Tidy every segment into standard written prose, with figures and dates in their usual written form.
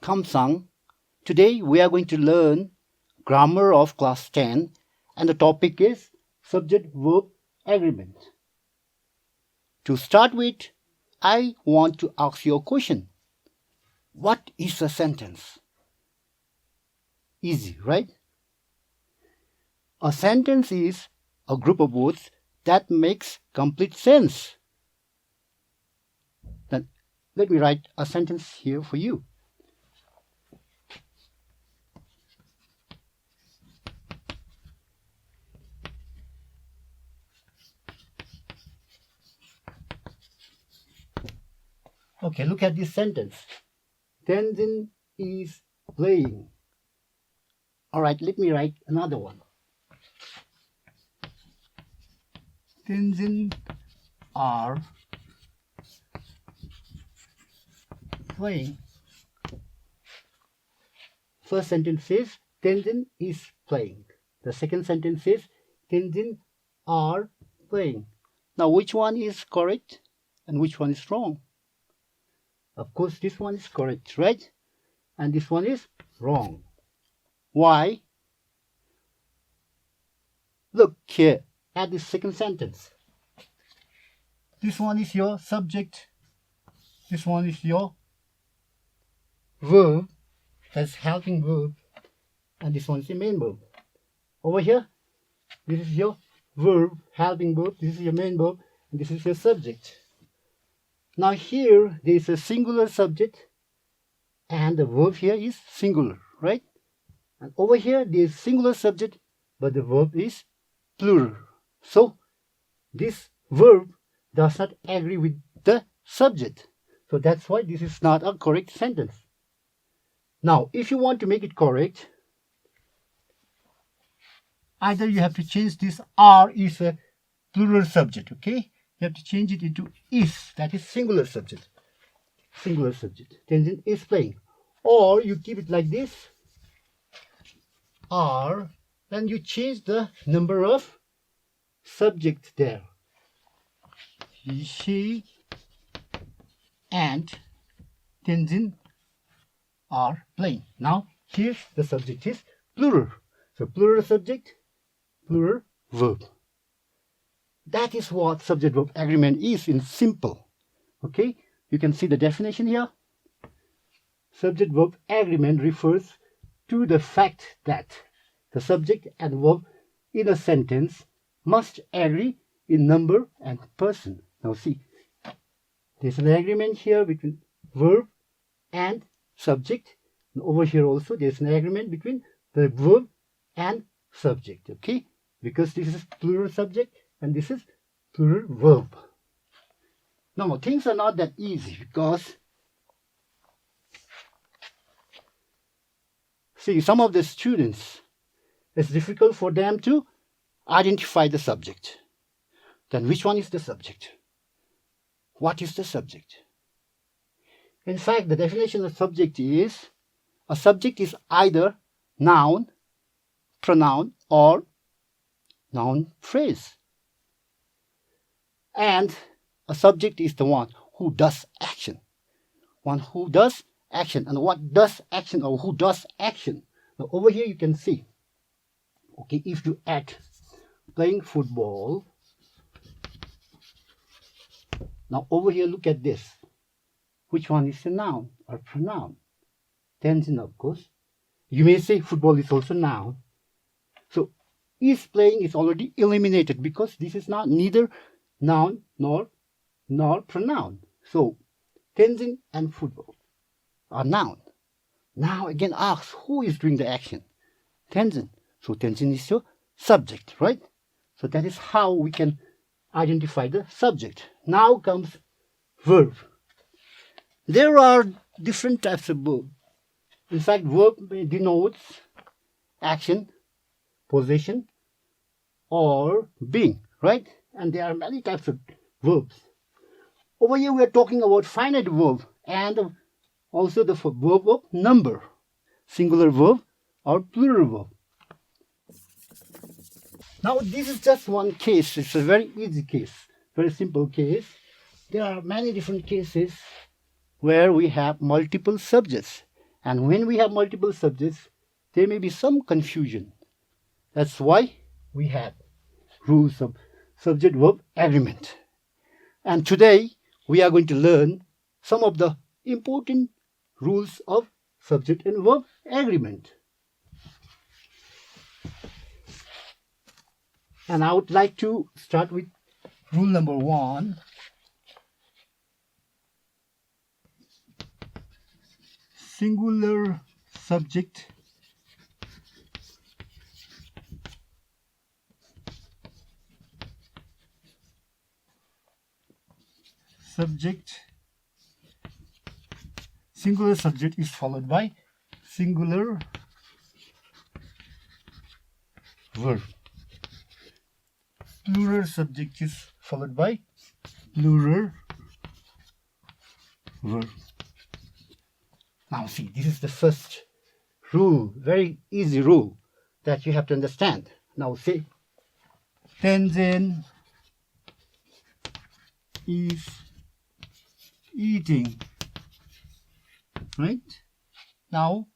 Kamsang. Today we are going to learn grammar of class 10 and the topic is subject-verb agreement. To start with, I want to ask you a question. What is a sentence? Easy, right? A sentence is a group of words that makes complete sense. Then let me write a sentence here for you. Okay, look at this sentence. Tenzin is playing. Alright, let me write another one. Tenzin are playing. First sentence says Tenzin is playing. The second sentence says Tenzin are playing. Now which one is correct and which one is wrong? Of course this one is correct, right? And this one is wrong. Why? Look here at the second sentence. This one is your subject. This one is your verb. That's helping verb. And this one is the main verb. Over here, this is your verb, helping verb. This is your main verb. And this is your subject. Now here, there is a singular subject. And the verb here is singular, right? And over here, there is singular subject. But the verb is plural. So, this verb does not agree with the subject. So that's why this is not a correct sentence. Now, if you want to make it correct, either you have to change this are is a plural subject, okay? You have to change it into is, that is singular subject. Singular subject. Tenzin is playing. Or you keep it like this, are, then you change the number of subject there. He, she, and Tenzin are playing. Now, here the subject is plural. So, plural subject, plural verb. That is what subject-verb agreement is in simple. Okay? You can see the definition here. Subject-verb agreement refers to the fact that the subject and verb in a sentence must agree in number and person. Now see, there's an agreement here between verb and subject. And over here also there's an agreement between the verb and subject. Okay? Because this is plural subject and this is plural verb. Now things are not that easy because see, some of the students, it's difficult for them to identify the subject. Then which one is the subject? What is the subject? In fact, the definition of subject is, a subject is either noun, pronoun, or noun phrase. And a subject is the one who does action. One who does action. And what does action or who does action? Now over here you can see, okay, if you add playing football. Now over here look at this. Which one is a noun or pronoun? Tenzin, of course. You may say football is also noun. So is playing is already eliminated because this is not neither noun nor pronoun. So Tenzin and football are noun. Now again ask who is doing the action? Tenzin. So Tenzin is your subject, right? So that is how we can identify the subject. Now comes verb. There are different types of verb. In fact, verb denotes action, possession, or being, right? And there are many types of verbs. Over here we are talking about finite verb and also the verb of number, singular verb or plural verb. Now this is just one case. It's a very easy case, very simple case. There are many different cases where we have multiple subjects And when we have multiple subjects, there may be some confusion. That's why we have rules of subject-verb agreement. And today, we are going to learn some of the important rules of subject and verb agreement. And I would like to start with rule number 1. Singular subject singular subject is followed by singular verb. Plural subject is followed by plural verb. Now see, this is the first rule, very easy rule that you have to understand. Now say, Tenzin is eating, right? Now,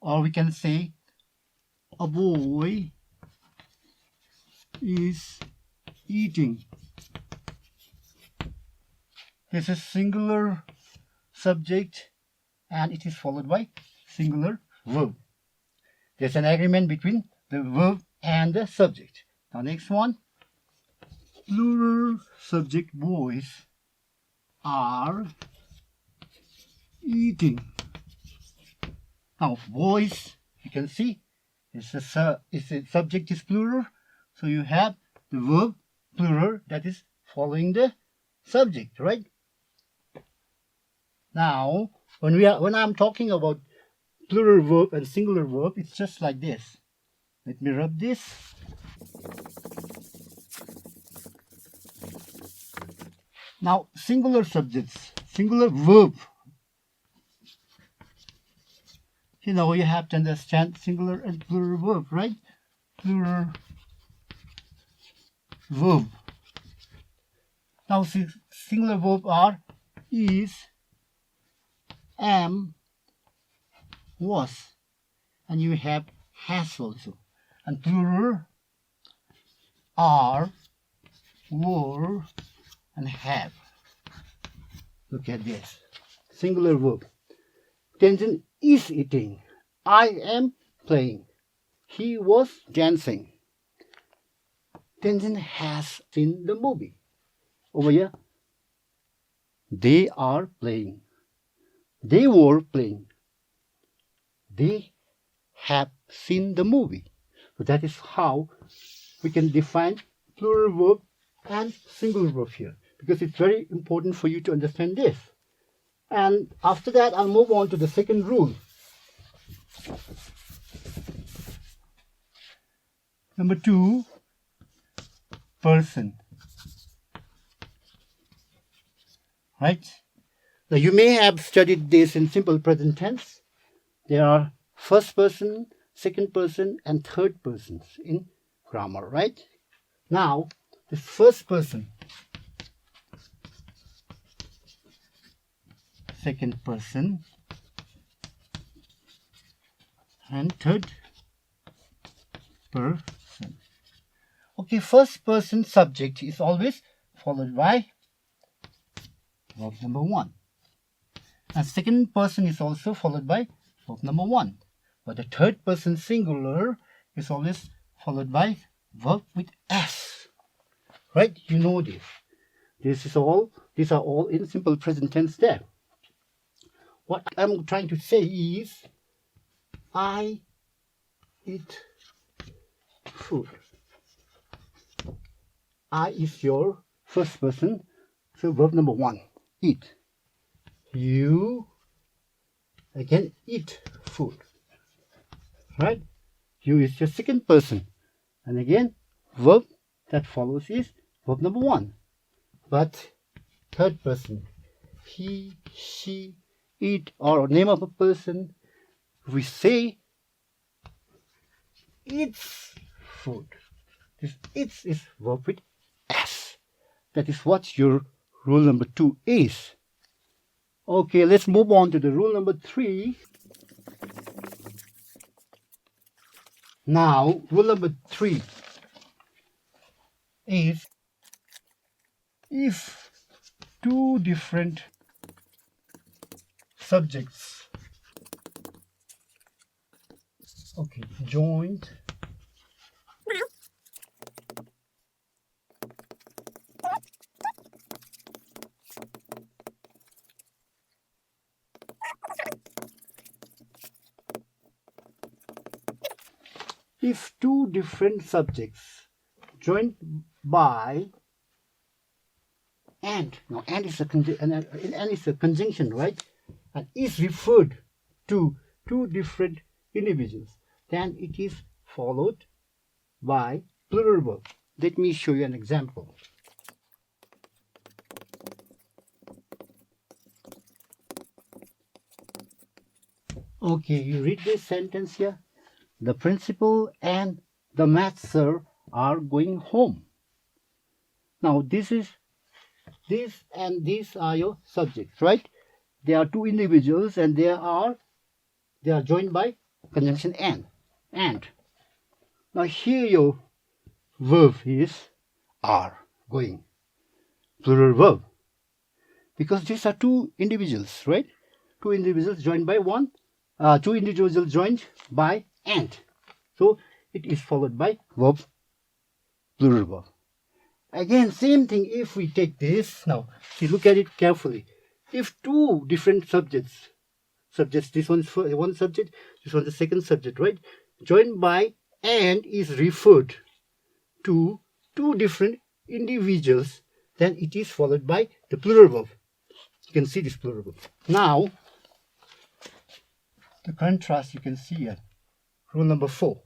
or we can say, a boy is eating. This is singular subject and it is followed by singular verb. There's an agreement between the verb and the subject. Now next one, plural subject boys are eating. Now boys, you can see, it's a subject is plural, so you have the verb plural that is following the subject, right? Now, when I'm talking about plural verb and singular verb, it's just like this. Let me rub this. Now, singular subjects, singular verb. You know, you have to understand singular and plural verb, right? Plural verb. Now, singular verb are is, am, was, and you have has also. And plural are, were, and have. Look at this. Singular verb. Tenzin is eating. I am playing. He was dancing. Tenzin has seen the movie. Over here, they are playing. They were playing. They have seen the movie. So that is how we can define plural verb and singular verb here, because it's very important for you to understand this. And after that, I'll move on to the second rule. Number 2, person. Right? Now you may have studied this in simple present tense. There are first person, second person, and third persons in grammar, right? Now, the first person, second person, and third person. Okay, first person subject is always followed by verb number 1. And second person is also followed by verb number 1. But the third person singular is always followed by verb with s. Right? You know this. These are all in simple present tense there. What I'm trying to say is, I eat food. I is your first person, so verb number 1, eat. You, again, eat food. Right? You is your second person. And again, verb that follows is verb number 1. But third person, he, she, it, or name of a person, we say eats food. This eats is verb with s. That is what your rule number 2 is. Okay, let's move on to the rule number 3. Now, rule number 3 is if two different subjects, joined if two different subjects joined by and. Now, and is a conjunction, right? And is referred to two different individuals. Then it is followed by plural verb. Let me show you an example. Okay, you read this sentence here. The principal and the math sir are going home. Now, this and these are your subjects, right? They are two individuals and they are joined by conjunction and. Now here your verb is are, going, plural verb, because these are two individuals, right? Two individuals joined by two individuals joined by and. So it is followed by verb, plural verb. Again, same thing if we take this. Now, see, look at it carefully. If two different subjects, this one is one subject, this one is the second subject, right? Joined by and is referred to two different individuals, then it is followed by the plural verb. You can see this plural verb. Now, the contrast you can see here. Rule number 4.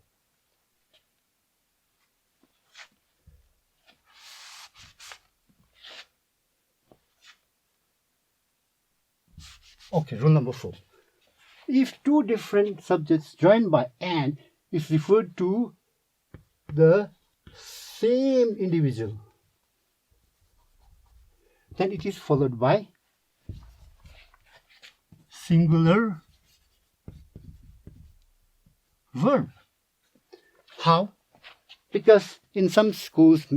Okay, rule number 4. If two different subjects joined by and is referred to the same individual, then it is followed by singular verb. How? Because in some schools,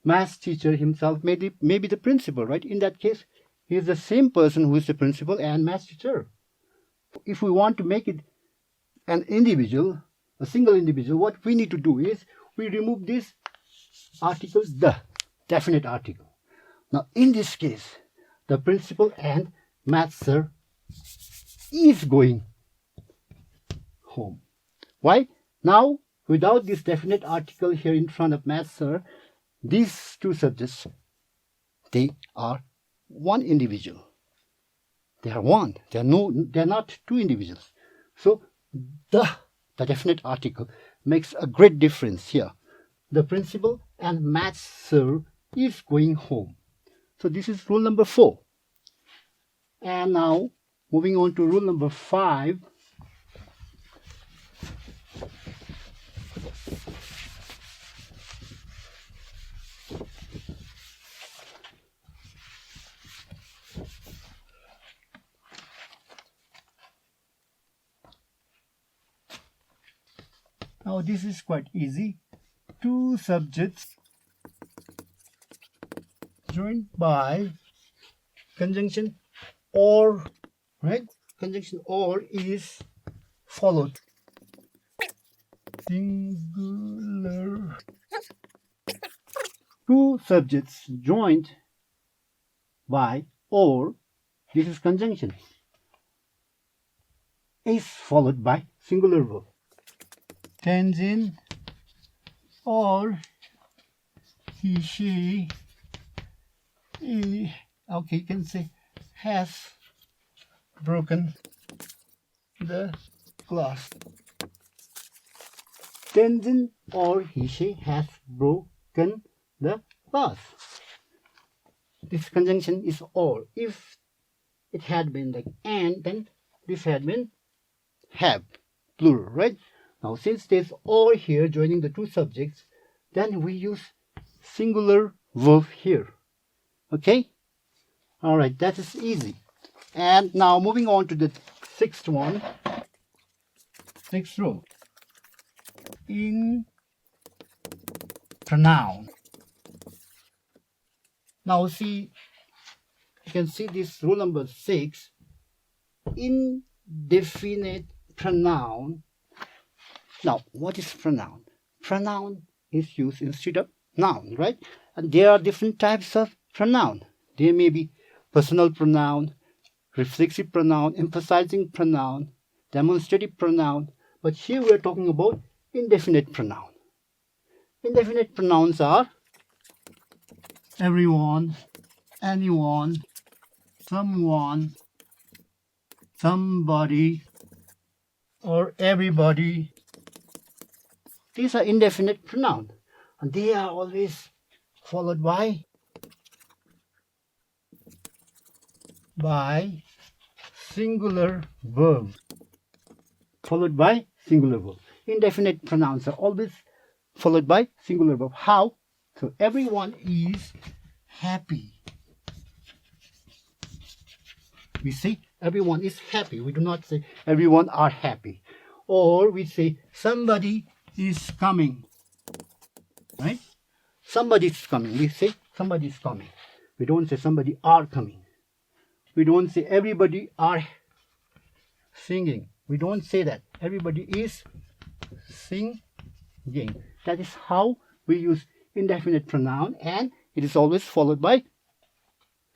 math teacher himself may be the principal, right? In that case, he is the same person who is the principal and math teacher. If we want to make it an individual, a single individual, what we need to do is we remove this article, the definite article. Now, in this case, the principal and math sir is going home. Why? Now, without this definite article here in front of math sir, these two subjects, they are one individual. They are one. They are not two individuals. So the definite article makes a great difference here. The principal and math sir is going home. So this is rule number 4. And now moving on to rule number 5. Now this is quite easy. Two subjects joined by conjunction or, right? Conjunction or is followed. Singular. Two subjects joined by or, this is conjunction, is followed by singular verb. Tenzin or he, she, okay, you can say has broken the glass. Tenzin or he, she has broken the glass. This conjunction is or. If it had been like and, then this had been have, plural, right? Now, since there's or here joining the two subjects, then we use singular verb here. Okay? Alright, that is easy. And now moving on to the sixth one. Sixth rule. in pronoun. Now see, you can see this rule number 6. Indefinite pronoun. Now, what is pronoun? Pronoun is used instead of noun, right? And there are different types of pronoun. There may be personal pronoun, reflexive pronoun, emphasizing pronoun, demonstrative pronoun. But here we are talking about indefinite pronoun. Indefinite pronouns are everyone, anyone, someone, somebody, or everybody. These are indefinite pronouns, and they are always followed by singular verb. Followed by singular verb. Indefinite pronouns are always followed by singular verb. How? So everyone is happy. We say everyone is happy. We do not say everyone are happy. Or we say somebody is coming. Right? Somebody is coming. We say somebody is coming. We don't say somebody are coming. We don't say everybody are singing. We don't say that. Everybody is singing. That is how we use indefinite pronoun, and it is always followed by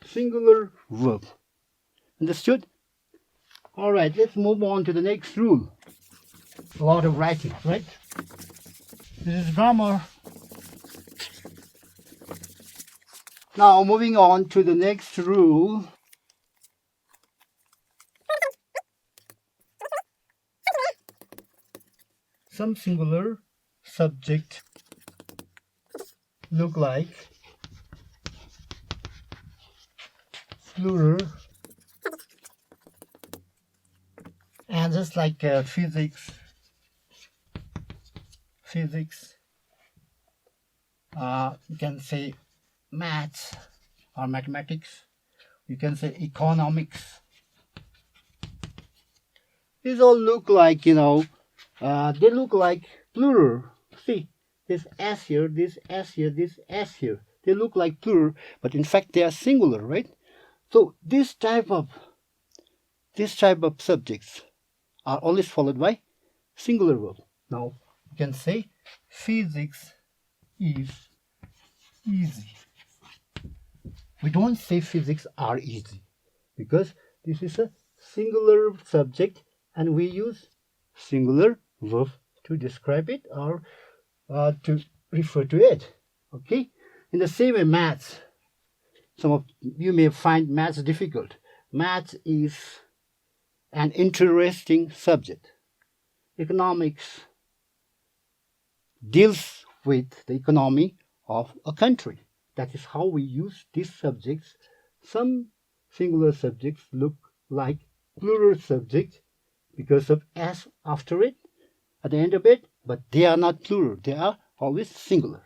singular verb. Understood? All right, let's move on to the next rule. A lot of writing, right? This is grammar. Now, moving on to the next rule. Some singular subject look like plural, and just like physics, you can say maths or mathematics, you can say economics. These all look like, they look like plural. See, this S here, this S here, this S here. They look like plural, but in fact they are singular, right? So this type of subjects are always followed by singular verb. Now you can say physics is easy. We don't say physics are easy because this is a singular subject and we use singular verb to describe it or to refer to it. Okay? In the same way, maths. Some of you may find maths difficult. Maths is an interesting subject. Economics deals with the economy of a country. That is how we use these subjects. Some singular subjects look like plural subjects because of S after it, at the end of it, but they are not plural. They are always singular.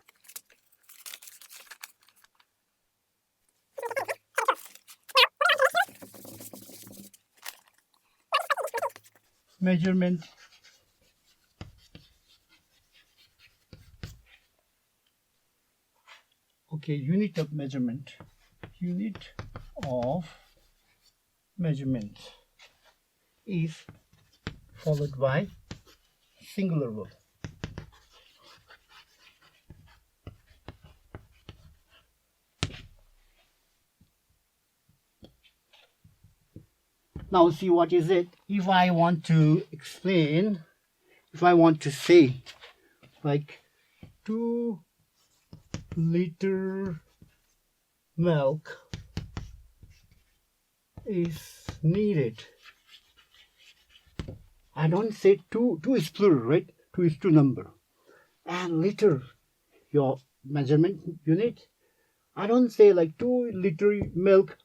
Measurement. Okay, unit of measurement. Unit of measurement is followed by singular verb. Now see what is it. If I want to explain, if I want to say like 2 liter milk is needed. I don't say 2 is plural, right? 2 is 2 number. And liter, your measurement unit. I don't say like 2 liter milk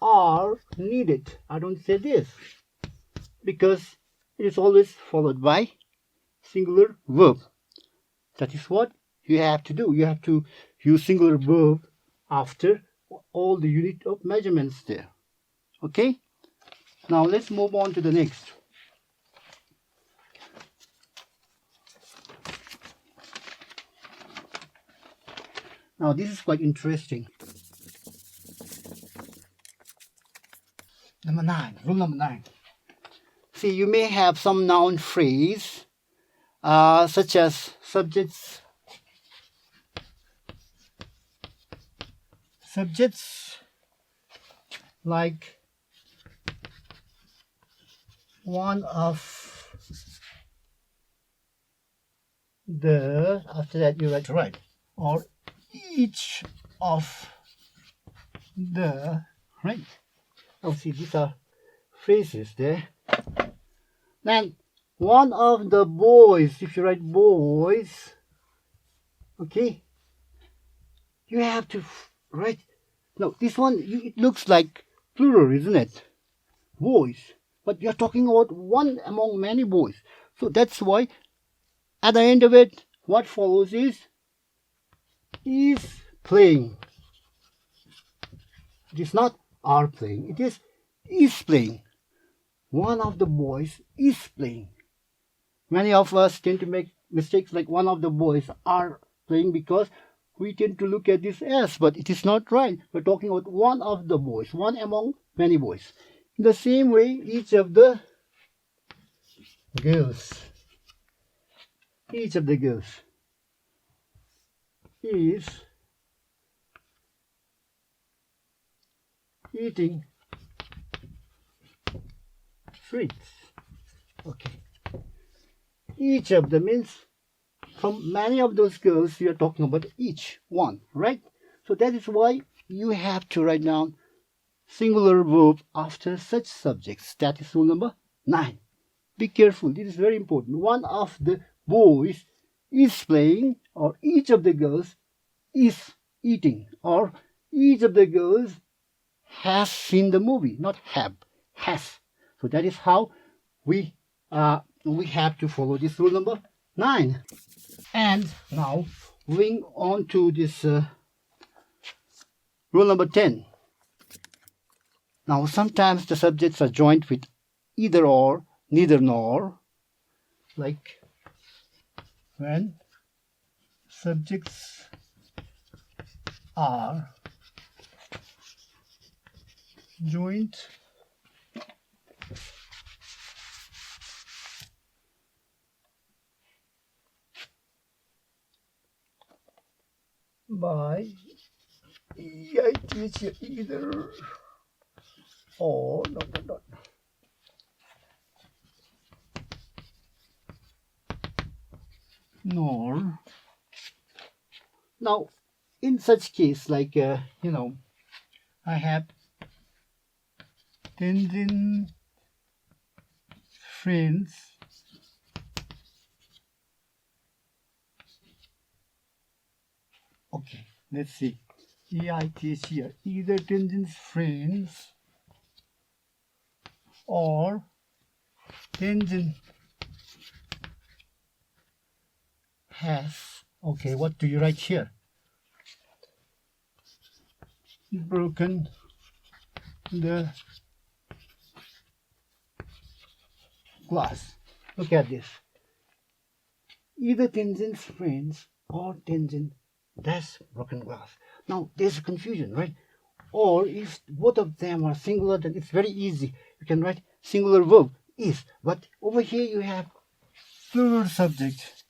are needed. I don't say this because it is always followed by singular verb. That is what you have to do. You have to use singular verb after all the unit of measurements there. Okay? Now let's move on to the next. Now this is quite interesting. Number 9, rule number 9. See, you may have some noun phrase such as subjects like one of the, after that you write right, or each of the, right? Oh, see, these are phrases there. Then one of the boys, if you write boys, okay, you have to write, no, this one, it looks like plural, isn't it? Boys. But you're talking about one among many boys. So that's why at the end of it, what follows is playing. It is not are playing, it is playing. One of the boys is playing. Many of us tend to make mistakes like one of the boys are playing because we tend to look at this as, but it is not right. We're talking about one of the boys, one among many boys. In the same way, each of the girls is eating sweets. Okay. Each of them means from many of those girls we are talking about each one, right? So that is why you have to write down singular verb after such subjects. That is rule number 9. Be careful, this is very important. One of the boys is playing, or each of the girls is eating, or each of the girls has seen the movie, not have, has. So that is how we have to follow this rule number 9. And now moving on to this rule number 10. Now sometimes the subjects are joined with either or, neither nor, like when subjects are joined by either or, nor. Now, in such case, like I have Tenzin friends okay, let's see. EITH here. Either Tenzin's friends or Tenzin has, okay, what do you write here? Broken the glass. Look at this. Either Tenzin's friends or Tenzin dash broken glass. Now there's a confusion, right? Or if both of them are singular, then it's very easy. You can write singular verb is. But over here you have plural subject.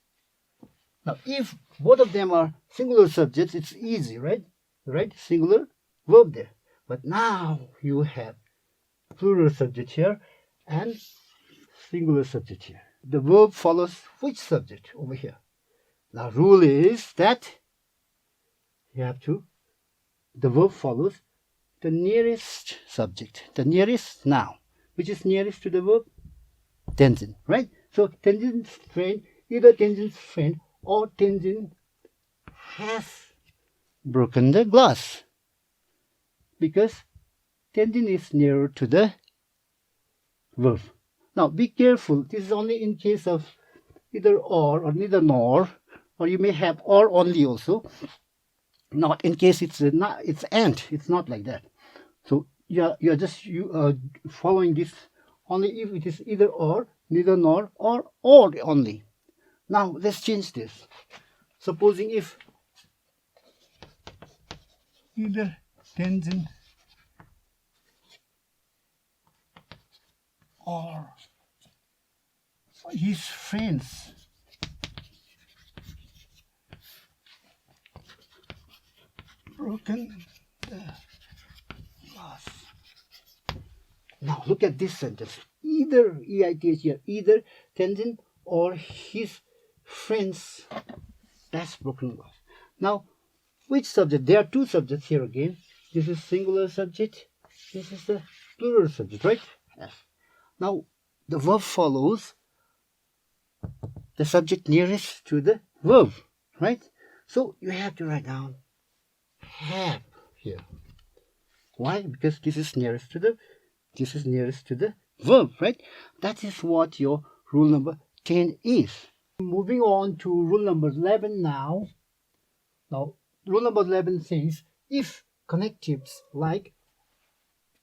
Now if both of them are singular subjects, it's easy, right? Right? Singular verb there. But now you have plural subject here and singular subject here. The verb follows which subject over here? Now rule is that the verb follows the nearest subject, the nearest noun. Which is nearest to the verb? Tenzin, right? So Tenzin's friend, either Tenzin's friend or Tenzin has broken the glass. Because Tenzin is nearer to the verb. Now be careful, this is only in case of either or neither nor, or you may have or only also. Not in case it's and, it's not like that. So you're just following this only if it is either or, neither nor, or only. Now let's change this. Supposing if either Tenzin or his friends broken the glass. Now look at this sentence. Either, EITH here, either Tenzin or his friends that's broken glass. Now, which subject? There are two subjects here again. This is singular subject. This is the plural subject, right? Yes. Now, the verb follows the subject nearest to the verb, right? So, you have to write down have here. Why? Because this is nearest to the verb, right? That is what your rule number 10 is. Moving on to rule number 11 now. Now, rule number 11 says, if connectives like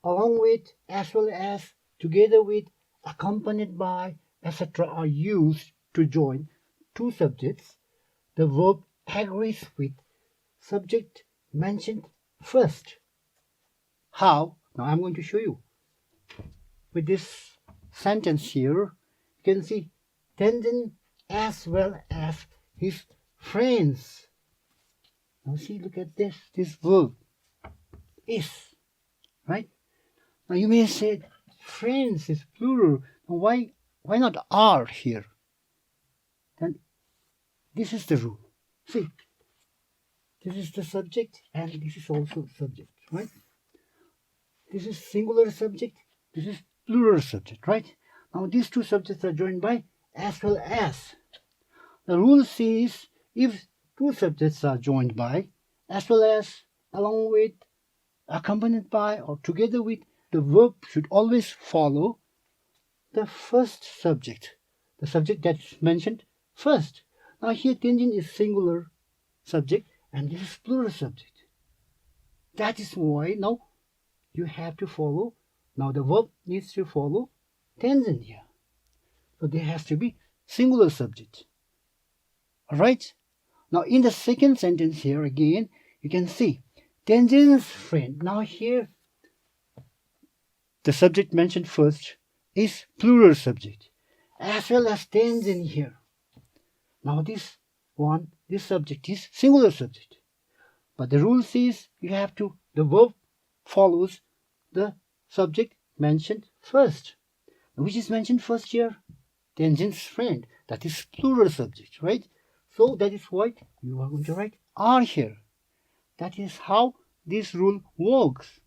along with, as well as, together with, accompanied by, etc. are used to join two subjects, the verb agrees with subject mentioned first. How? Now I'm going to show you. With this sentence here, you can see Tenzin as well as his friends. Now see, look at this verb is, right? Now you may say friends is plural. Now why not are here? Then this is the rule. See, this is the subject and this is also subject, right? This is singular subject, this is plural subject, right? Now these two subjects are joined by as well as. The rule says if two subjects are joined by, as well as, along with, accompanied by, or together with, the verb should always follow the first subject, the subject that's mentioned first. Now here Tenzin is singular subject and this is plural subject. That is why now you have to follow, now the verb needs to follow Tenzin here. So there has to be singular subject. Alright? Now in the second sentence here again, you can see Tenzin's friend. Now here, the subject mentioned first is plural subject, as well as Tenzin here. Now this subject is singular subject. But the rule says the verb follows the subject mentioned first. Which is mentioned first here? Tenzin's friend. That is plural subject, right? So that is why you are going to write are here. That is how this rule works.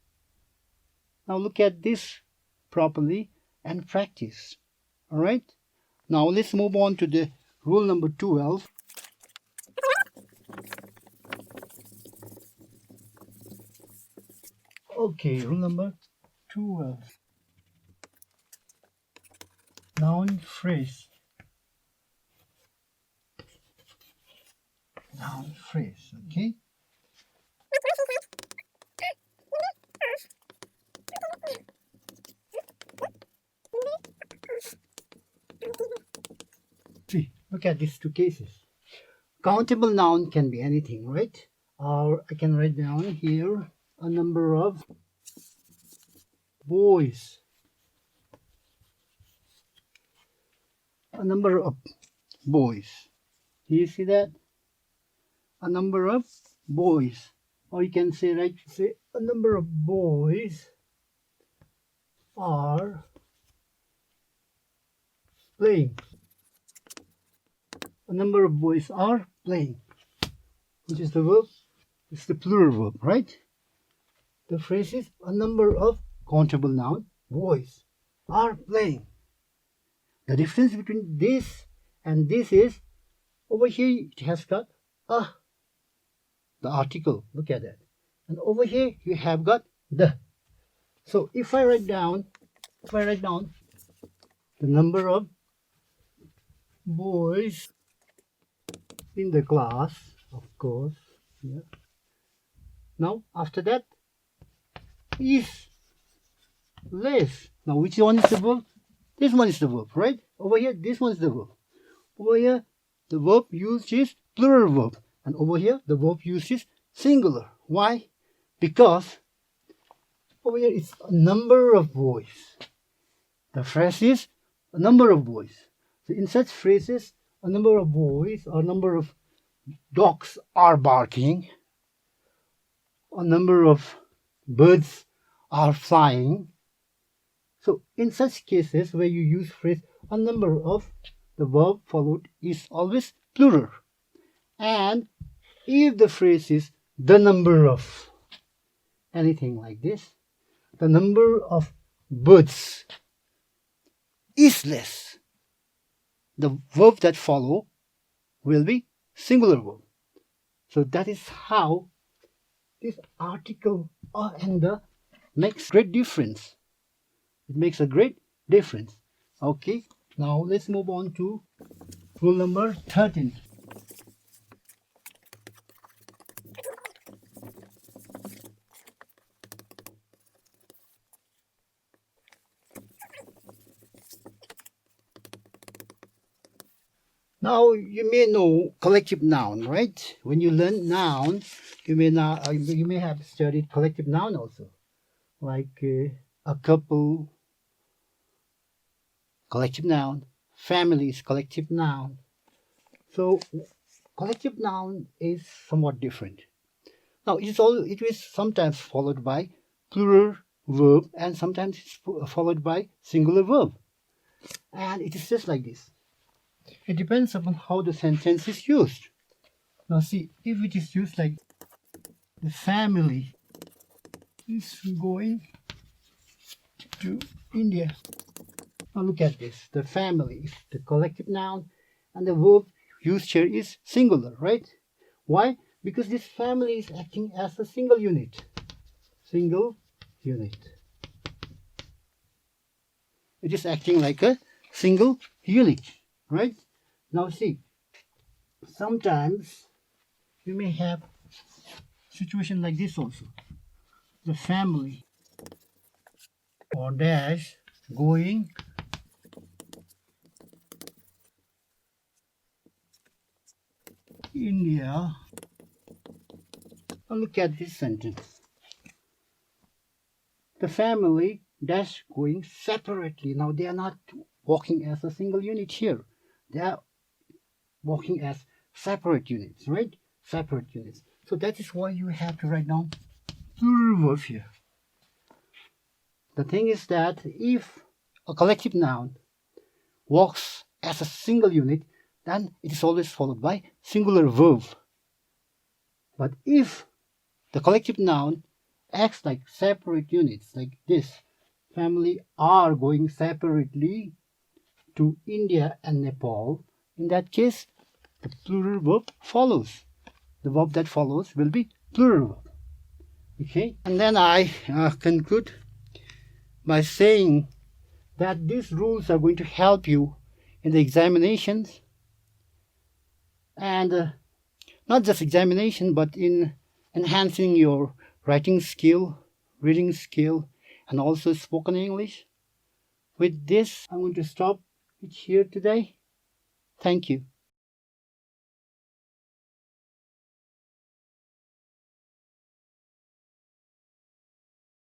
Now look at this properly and practice. Alright? Now let's move on to the rule number 12. Okay, rule number 12. Noun phrase. Noun phrase, okay? See, look at these two cases. Countable noun can be anything, right? Or I can write down here a number of boys. A number of boys. Do you see that? A number of boys. Or you can say, right, say a number of boys are playing. A number of boys are playing. Which is the verb? It's the plural verb, right? The phrase is a number of countable noun boys are playing. The difference between this and this is over here it has got a, the article. Look at that. And over here you have got the. So if I write down the number of boys in the class, of course. Yeah. Now after that is less. Now which one is the verb? This one is the verb, right? Over here, this one is the verb. Over here, the verb used is plural verb. And over here, the verb used is singular. Why? because over here it's a number of boys. The phrase is a number of boys. So in such phrases, a number of boys or number of dogs are barking, a number of birds are flying. So in such cases where you use phrase a number of, the verb followed is always plural. And if the phrase is the number of anything like this, the number of birds is less, the verb that follow will be singular verb. So that is how this article and the makes great difference. It makes a great difference. Okay, now let's move on to rule number 13. Now you may know collective noun, right? When you learn noun, you may have studied collective noun also, like a couple, collective noun, family is collective noun. So collective noun is somewhat different. Now it is sometimes followed by plural verb and sometimes it's followed by singular verb, and it is just like this. It depends upon how the sentence is used. Now see, if it is used like the family is going to India. Now look at this. The family is the collective noun and the verb used here is singular, right? Why? Because this family is acting as a single unit. Single unit. It is acting like a single unit, right? Now see, sometimes you may have situation like this also. The family or dash going India. Now look at this sentence. The family dash going separately. Now they are not walking as a single unit here. They are walking as separate units, right? Separate units. So that is why you have to write down plural verb here. The thing is that if a collective noun walks as a single unit, then it is always followed by singular verb. But if the collective noun acts like separate units, like this, family are going separately to India and Nepal, in that case, the plural verb follows. The verb that follows will be plural verb. Okay, and then I conclude by saying that these rules are going to help you in the examinations, and not just examination, but in enhancing your writing skill, reading skill, and also spoken English. With this, I'm going to stop it here today. Thank you.